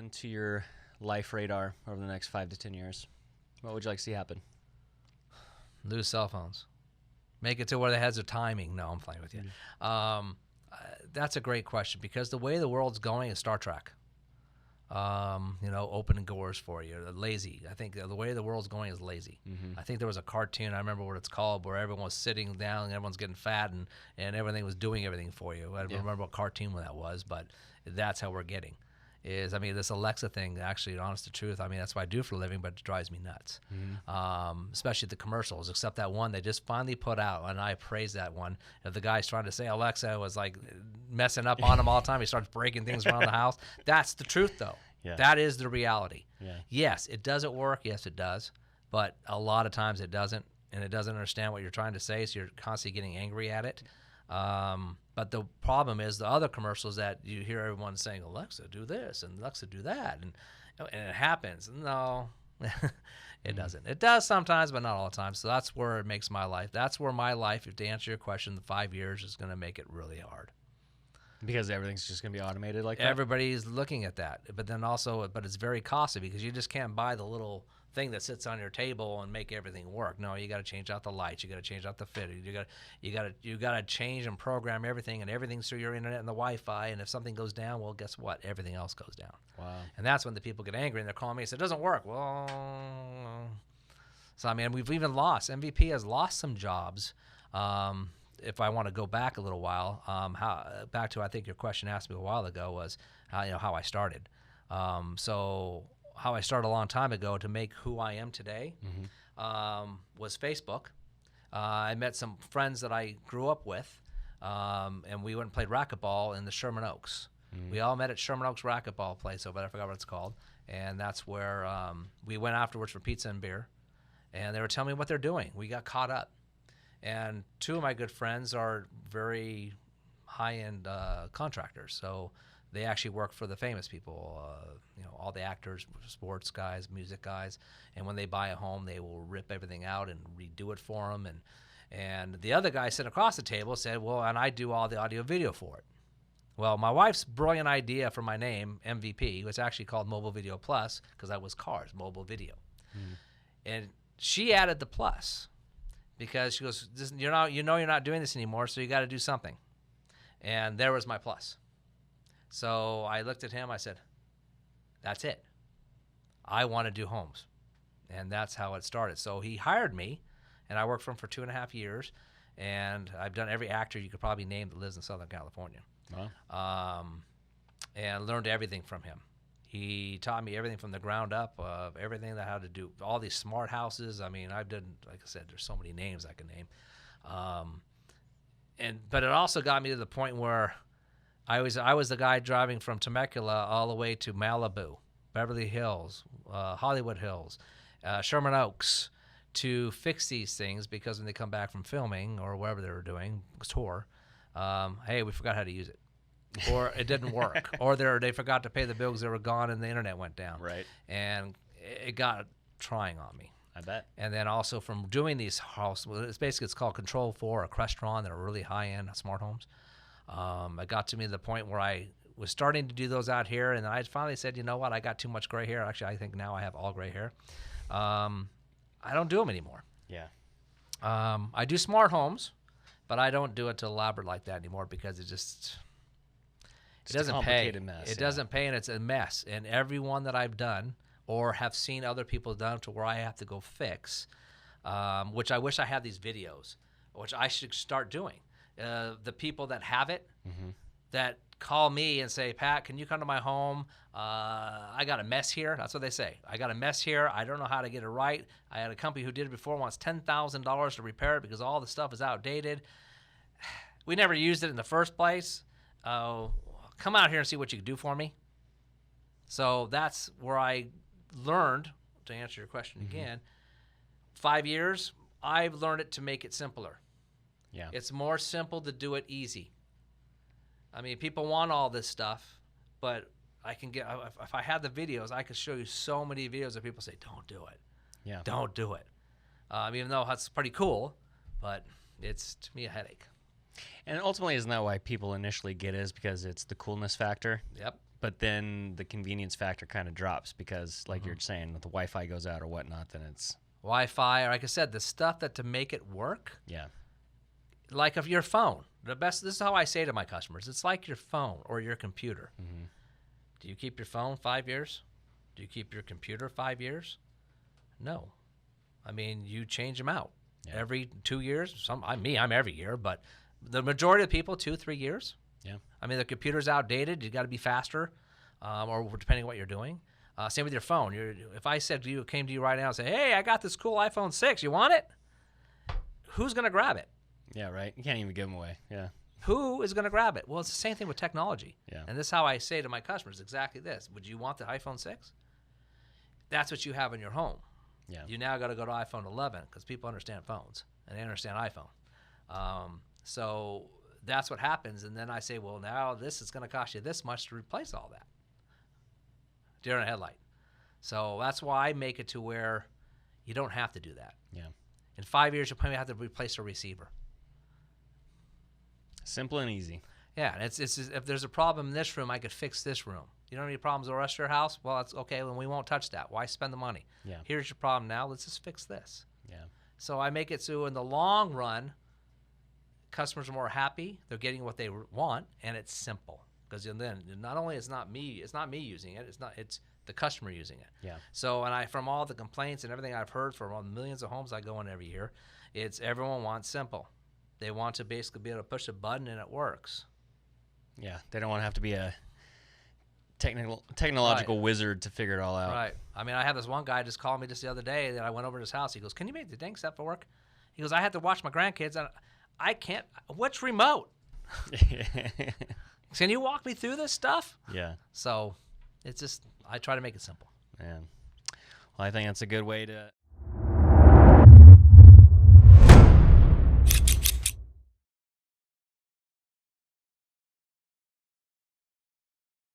into your life radar over the next 5 to 10 years? What would you like to see happen? Lose cell phones. Make it to where the heads are timing. No, I'm playing with you. That's a great question, because the way the world's going is Star Trek. Opening doors for you. Lazy. I think the way the world's going is lazy. I think there was a cartoon, I remember what it's called, where everyone was sitting down and everyone's getting fat and everything was doing everything for you. I don't remember what cartoon that was, but that's how we're getting. This Alexa thing, actually, honest to truth, that's what I do for a living, but it drives me nuts. Especially the commercials, except that one they just finally put out, and I praise that one. If the guy's trying to say Alexa was like messing up on him all the time, he starts breaking things around the house. That's the truth, though. Yeah. That is the reality. Yeah. Yes, it doesn't work. Yes, it does. But a lot of times it doesn't, and it doesn't understand what you're trying to say, so you're constantly getting angry at it. But the problem is the other commercials that you hear everyone saying, Alexa, do this, and Alexa, do that, and it happens. No, it doesn't. It does sometimes, but not all the time. So that's where it makes my life. That's where my life, if to answer your question, the 5 years is going to make it really hard. Because everything's just going to be automated like that? Everybody's looking at that. But then also, it's very costly, because you just can't buy the little thing that sits on your table and make everything work. No, you got to change out the lights. You got to change out the fitting. You got to change and program everything, and everything's through your internet and the Wi-Fi. And if something goes down, well, guess what? Everything else goes down. Wow. And that's when the people get angry and they're calling me and say, it doesn't work. Well, so we've even lost. MVP has lost some jobs. If I want to go back a little while, back to, I think your question asked me a while ago, was how I started. So how I started a long time ago to make who I am today was Facebook. I met some friends that I grew up with, and we went and played racquetball in the Sherman Oaks. We all met at Sherman Oaks racquetball place over there. I forgot what it's called. And that's where we went afterwards for pizza and beer. And they were telling me what they're doing. We got caught up. And two of my good friends are very high-end contractors. So they actually work for the famous people, all the actors, sports guys, music guys. And when they buy a home, they will rip everything out and redo it for them. And the other guy sitting across the table said, well, and I do all the audio video for it. Well, my wife's brilliant idea for my name, MVP, was actually called Mobile Video Plus, because that was cars, mobile video. And she added the plus, because she goes, you're not doing this anymore, so you got to do something. And there was my plus. So I looked at him, I said, that's it. I want to do homes. And that's how it started. So he hired me, and I worked for him for 2.5 years, and I've done every actor you could probably name that lives in Southern California. Wow. And learned everything from him. He taught me everything from the ground up, of everything that how to do all these smart houses. I've done, like I said, there's so many names I can name. But it also got me to the point where I was the guy driving from Temecula all the way to Malibu, Beverly Hills, Hollywood Hills, Sherman Oaks, to fix these things, because when they come back from filming or whatever they were doing, tour, hey, we forgot how to use it. Or it didn't work, or they forgot to pay the bills, they were gone, and the internet went down. Right. And it got trying on me. I bet. And then also from doing these houses, it's called Control 4 or Crestron, that are really high-end smart homes. It got to me to the point where I was starting to do those out here, and then I finally said, you know what, I got too much gray hair. Actually, I think now I have all gray hair. I don't do them anymore. Yeah. I do smart homes, but I don't do it to elaborate like that anymore, because it doesn't pay. It doesn't pay, and it's a mess. And every one that I've done or have seen other people done to where I have to go fix, which I wish I had these videos, which I should start doing. The people that have it, that call me and say, Pat, can you come to my home? I got a mess here. That's what they say. I got a mess here. I don't know how to get it right. I had a company who did it before, wants $10,000 to repair it because all the stuff is outdated. We never used it in the first place. Come out here and see what you can do for me. So that's where I learned, to answer your question again, 5 years, I've learned it to make it simpler. Yeah. It's more simple to do it easy. People want all this stuff, but I can get, if I had the videos, I could show you so many videos of people say, don't do it. Yeah. Don't do it. Even though that's pretty cool, but it's, to me, a headache. And ultimately, isn't that why people initially get it? Is because it's the coolness factor. Yep. But then the convenience factor kind of drops because, like you're saying, if the Wi-Fi goes out or whatnot, then it's Wi-Fi, or like I said, the stuff that to make it work, yeah, like of your phone. This is how I say to my customers, it's like your phone or your computer. Do you keep your phone 5 years? Do you keep your computer 5 years? No. I mean, you change them out every 2 years. I'm every year, but the majority of people, 2-3 years. yeah, I mean, the computer's outdated. You got to be faster, or depending on what you're doing. Same with your phone. If I said to you, came to you right now and say, "Hey, I got this cool iPhone 6. You want it?" Who's gonna grab it? yeah, right. You can't even give them away. Yeah, Who is gonna grab it? Well, it's the same thing with technology. Yeah. And this is how I say to my customers exactly this: would you want the iPhone 6? That's what you have in your home. yeah, You now got to go to iPhone 11 because people understand phones and they understand iPhone. So that's what happens. And then I say, well, now this is going to cost you this much to replace all that. Deer in a headlight. So that's why I make it to where you don't have to do that. yeah. In 5 years, you'll probably have to replace a receiver. Simple and easy. Yeah, and it's if there's a problem in this room, I could fix this room. You don't have any problems with the rest of your house? Well, it's okay, then we won't touch that. Why spend the money? Yeah, Here's your problem now. Let's just fix this. yeah, So I make it so in the long run, customers are more happy. They're getting what they want, and it's simple. Because then not only it's not me using it. It's the customer using it. yeah, So from all the complaints and everything I've heard from all the millions of homes I go in every year, it's everyone wants simple. They want to basically be able to push a button and it works. yeah. They don't want to have to be a technological wizard to figure it all out. Right. I mean, I had this one guy just call me just the other day that I went over to his house. He goes, "Can you make the dang stuff work?" He goes, "I had to watch my grandkids and I can't. What's remote? Can you walk me through this stuff?" Yeah, So it's just I try to make it simple. man. Well, I think that's a good way to